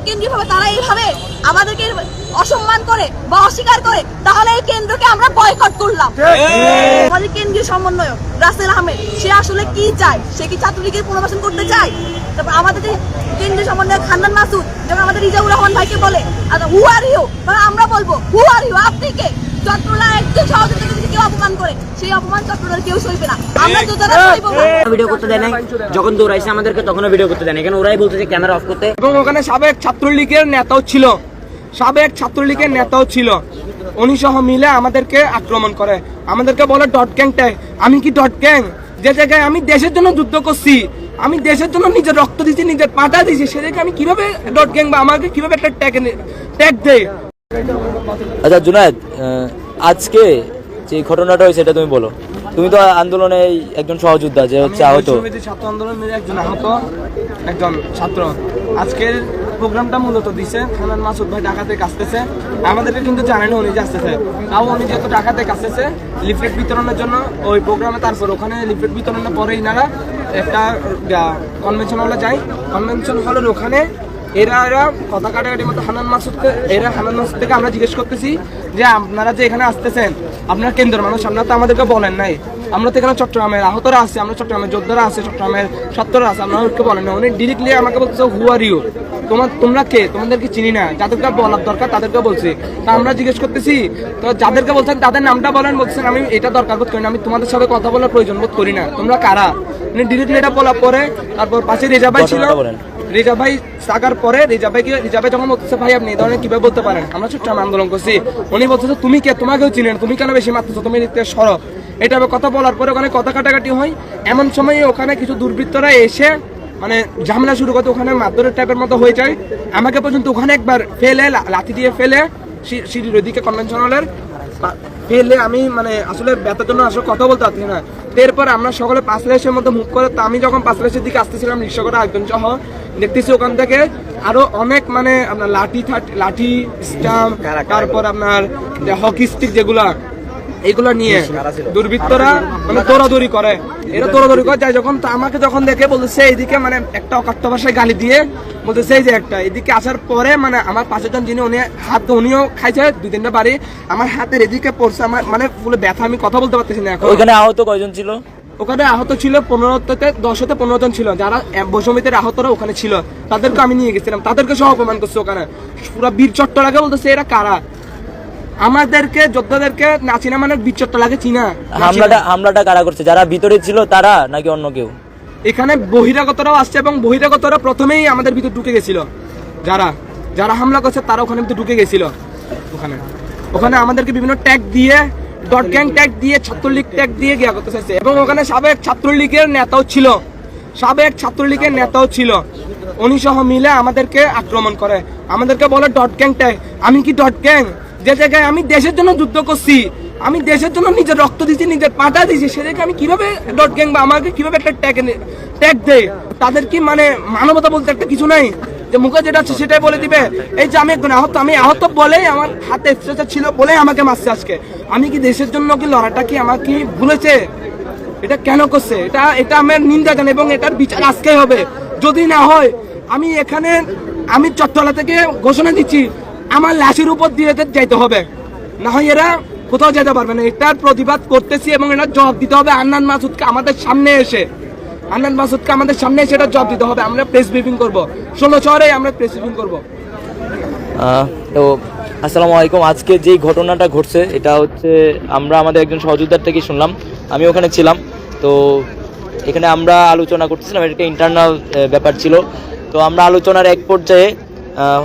কেন্দ্রীয়ভাবে তারা এইভাবে আমাদেরকে অসম্মান করে বা অস্বীকার করে, তাহলে এই কেন্দ্রকে আমরা বয়কট করলাম। আমাদের কেন্দ্রীয় সমন্বয়ক রাসেল আহমেদ, সে আসলে কি চায়? সে কি ছাত্রলীগের পুনর্বাসন করতে চায়? তারপর আমাদের কেন্দ্রীয় সমন্বয়ক হান্নান মাসুদ যখন আমাদের রিজাউর রহমান ভাইকে বলে হু আর ইউ, আমরা বলবো হু আর ইউ, আপনি কে? চট্টলা একজন সহযোগীকে যদি কেউ অপমান করে, সেই অপমান চট্টলার কেউ সইবে না। আমরা তো যারা সইব না। ভিডিও করতে দেয় না, যখন দৌড়াইছে আমাদেরকে তখনও ভিডিও করতে দেয় না। এখানে ওরাই বলতেছে ক্যামেরা অফ করতে। এবং ওখানে সাবেক ছাত্রলীগের নেতাও ছিল, উনি সহ মিলে আমাদেরকে আক্রমণ করে, আমাদেরকে বলে ডট গ্যাংটাই। আমি কি ডট গ্যাং? যে জায়গায় আমি দেশের জন্য যুদ্ধ করছি, আমি দেশের জন্য নিজের রক্ত দিচ্ছি, নিজের পাটা দিচ্ছি, সেটাকে আমি কিভাবে ডট গ্যাং বা আমাকে কিভাবে একটা ট্যাগ দেয়? আচ্ছা জুনায়েদ, আজকে যে ঘটনাটা হয়েছে এটা তুমি বলো। তুমি তো আন্দোলনে একজন সহযোদ্ধা, যে হচ্ছে আহত ছাত্র আন্দোলনের একজন ছাত্র। আজকের প্রোগ্রামটা মূলত দিছে হান্নান মাসুদ ভাই ঢাকা থেকে আসতেছে, আমাদেরকে কিন্তু জানেন উনি যে আসতেছে। তাও উনি যেহেতু ঢাকা থেকে আসতেছে লিফলেট বিতরণের জন্য ওই প্রোগ্রামে, তারপর ওখানে লিফলেট বিতরণের পরে ইনারা একটা কনভেনশন হলে যায়। কনভেনশন হলের ওখানে এরা কথা কাটাকাটির মতো হান্নান মাসুদ থেকে আমরা জিজ্ঞেস করতেছি যে আপনারা যে এখানে আসতেছেন, আপনার কেন্দ্রের মানুষ, আপনারা তো আমাদেরকে বলেন নাই। আমরা তো এখানে চট্টগ্রামের আহতরা আছে, আমরা চট্টগ্রামের যোদ্ধারা আছে, চট্টগ্রামের ছাত্ররা আছে, আপনাদেরকে বলেন না। উনি ডিরেক্টলি আমাকে বলছে হু আর ইউ, তোমরা কে? তোমাদেরকে চিনি না, যাদেরকে বলার দরকার তাদেরকে বলছি। তা আমরা জিজ্ঞেস করতেছি, তো যাদেরকে বলছেন তাদের নামটা বলেন। বলছেন আমি এটা দরকার বোধ করি না, আমি তোমাদের সাথে কথা বলার প্রয়োজন বোধ করি না, তোমরা কারা? উনি ডিরেক্টলি এটা বলার পরে তারপর পাশে রেজা ভাই ছিল, রেজা ভাই থাকার পরে রেজা ভাই যখন বলতেছে ভাই আপনি এই ধরনের কিভাবে বলতে পারেন, আমরা চট্টগ্রাম আন্দোলন করছি। উনি বলতেছে তুমি কে? তোমাকেও চিনেন, তুমি কেন বেশি মারতেছো, তুমি সরো। এটা কথা বলার পরে ওখানে কথা কাটাকাটি হয়। এমন সময় ওখানে কিছু দুর্বৃত্তরা এসে মানে ঝামেলা শুরু করতে, ওখানে মারধরের টাইপের মতো হয়ে যায়। আমাকে পর্যন্ত ওখানে একবার ফেলে, লাঠি দিয়ে ফেলে সিঁড়ির ওইদিকে কনভেনশন হলের ফেলে, আমি মানে আসলে ব্যথার জন্য আসলে কথা বলতে পারছি না। এরপর আমরা সকলে পাঁচলাইশের মধ্যে মুভ করে, তো আমি যখন পাঁচলাইশের দিকে আসতেছিলাম রিক্সা করে একজন সহ, দেখতেছি ওখান থেকে আরো অনেক মানে আপনার লাঠি স্টাম্প, তারপর আপনার হকি স্টিক যেগুলা, এগুলো নিয়ে দুর্বৃত্তরা মানে দৌড়াদৌড়ি করে। এরা দৌড়াদৌড়ি করে যায় যখন, তো আমাকে যখন দেখে বলতেছে এইদিকে মানে একটা অকাট্য ভাষায় গালি দিয়ে বলতেছে এই যে একটা। এদিকে আসার পরে মানে আমার পাশের যিনি উনি উনিও খাইছে 2-3টা বাড়ি, আমার হাতের এদিকে পড়ছে, আমার মানে ফুলে ব্যথা, আমি কথা বলতে পারতেছি না। এখন ওখানে আহত কয়জন ছিল? ওখানে আহত ছিল 10-15 জন ছিল, যারা বৈষম্যের আহতরা ওখানে ছিল, তাদেরকে আমি নিয়ে গেছিলাম, তাদেরকে সহ অপমান করছে ওখানে। পুরো বীর চট্টলাকে বলতেছে এরা কারা? আমাদেরকে যোদ্ধাদেরকে না চিনা মানে বীর চট্টলাকে চিনা। হামলাটা কারা করছে? যারা ভিতরে ছিল তারা নাকি অন্য কেউ? এখানে বহিরাগতরাও আসছে এবং বহিরাগতরা প্রথমেই আমাদের ভিতর ঢুকে গেছিল। যারা হামলা করছে তারা ওখানে ভিতরে ঢুকে গেছিল। ওখানে আমাদেরকে বিভিন্ন ট্যাগ দিয়ে, ডট গ্যাং ট্যাগ দিয়ে, ছাত্রলীগ ট্যাগ দিয়ে গিয়া করতে চাইছে। এবং ওখানে সাবেক ছাত্রলীগের নেতাও ছিল, উনি সহ মিলে আমাদেরকে আক্রমণ করে, আমাদেরকে বলে ডট গ্যাং ট্যাগ। আমি কি ডট গ্যাং? যে জায়গায় আমি দেশের জন্য যুদ্ধ করছি, আমি দেশের জন্য নিজের রক্ত দিচ্ছি, নিজের পাটা দিচ্ছি, সেটাকে আমি কিভাবে ডট গ্যাং বা আমাকে কিভাবে একটা ট্যাগ দেয়? তাদের কি মানে মানবতা বলতে একটা কিছু নাই? যে মুখে যেটা আছে সেটাই বলে দিবে। এই যে আমি একজন আহত বলেই আমার হাতে স্ট্রেচার ছিল বলে আমাকে মারছে আজকে। আমি কি দেশের জন্য কি লড়াটা কি আমার কি ভুলেছে? এটা কেন করছে? এটা আমার নিন্দা জানাই এবং এটার বিচার আজকে হবে। যদি না হয় আমি চট্টলা থেকে ঘোষণা দিচ্ছি আমার লাশের উপর দিয়ে যাইতে হবে, না হয় এরা কোথাও যেতে পারবে না। এটার প্রতিবাদ করতেছি এবং এটা জবাব দিতে হবে হান্নান মাসুদকে আমাদের সামনে এসে এটা জবাব দিতে হবে। আমরা প্রেস ব্রিফিং করবো 16 শহরে, আমরা প্রেস ব্রিফিং করবো। তো আসসালামু আলাইকুম। আজকে যে ঘটনাটা ঘটছে এটা হচ্ছে আমরা আমাদের একজন সহযোদ্ধার থেকে শুনলাম, আমি ওখানে ছিলাম। তো এখানে আমরা আলোচনা করতেছিলাম, এটা একটা ইন্টারনাল ব্যাপার ছিল। তো আমরা আলোচনার এক পর্যায়ে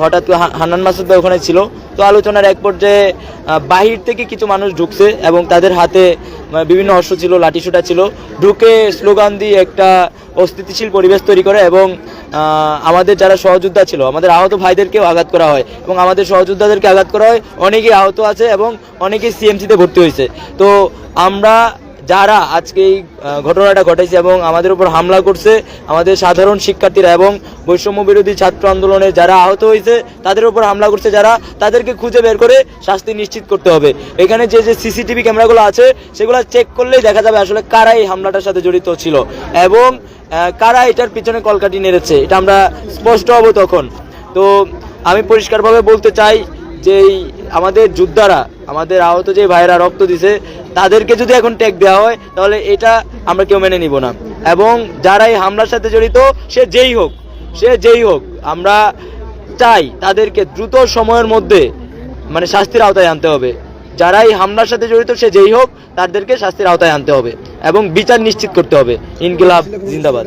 হঠাৎ হান্নান মাসুদ ভাই ওখানে ছিল। তো আলোচনার এক পর্যায়ে বাহির থেকে কিছু মানুষ ঢুকছে এবং তাদের হাতে বিভিন্ন অস্ত্র ছিল, লাঠিসোঁটা ছিল, ঢুকে স্লোগান দিয়ে একটা অস্থিতিশীল পরিবেশ তৈরি করে এবং আমাদের যারা সহযোদ্ধা ছিল, আমাদের আহত ভাইদেরকেও আঘাত করা হয় এবং আমাদের সহযোদ্ধাদেরকে আঘাত করা হয়। অনেকেই আহত আছে এবং অনেকেই সিএমসিতে ভর্তি হয়েছে। তো আমরা যারা আজকে এই ঘটনাটা ঘটাইছে এবং আমাদের উপর হামলা করছে, আমাদের সাধারণ শিক্ষার্থীরা এবং বৈষম্য বিরোধী ছাত্র আন্দোলনে যারা আহত হয়েছে তাদের উপর হামলা করছে যারা, তাদেরকে খুঁজে বের করে শাস্তি নিশ্চিত করতে হবে। এখানে যে যে সিসিটিভি ক্যামেরাগুলো আছে সেগুলো চেক করলেই দেখা যাবে আসলে কারা এই হামলাটার সাথে জড়িত ছিল এবং কারা এটার পিছনে কলকাঠি নেড়েছে, এটা আমরা স্পষ্ট হব তখন। তো আমি পরিষ্কারভাবে বলতে চাই যে আমাদের যোদ্ধারা, আমাদের আহত যে ভাইয়েরা রক্ত দিছে তাদেরকে যদি এখন ট্যাগ দেওয়া হয় তাহলে এটা আমরা কেউ মেনে নিব না। এবং যারা এই হামলার সাথে জড়িত সে যেই হোক আমরা চাই তাদেরকে দ্রুত সময়ের মধ্যে মানে শাস্তির আওতায় আনতে হবে। যারা এই হামলার সাথে জড়িত সে যেই হোক তাদেরকে শাস্তির আওতায় আনতে হবে এবং বিচার নিশ্চিত করতে হবে। ইনকিলাব জিন্দাবাদ।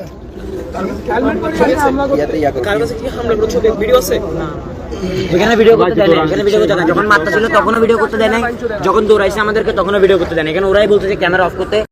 এখানে ভিডিও করতে দেয় না, এখানে ভিডিও করতে দেয় না। যখন মারতে ছিল তখনও ভিডিও করতে দেয় নাই, যখন দৌড়াইছে আমাদেরকে তখনও ভিডিও করতে দেয় না। এখানে ওরাই বলতেছে ক্যামেরা অফ করতে।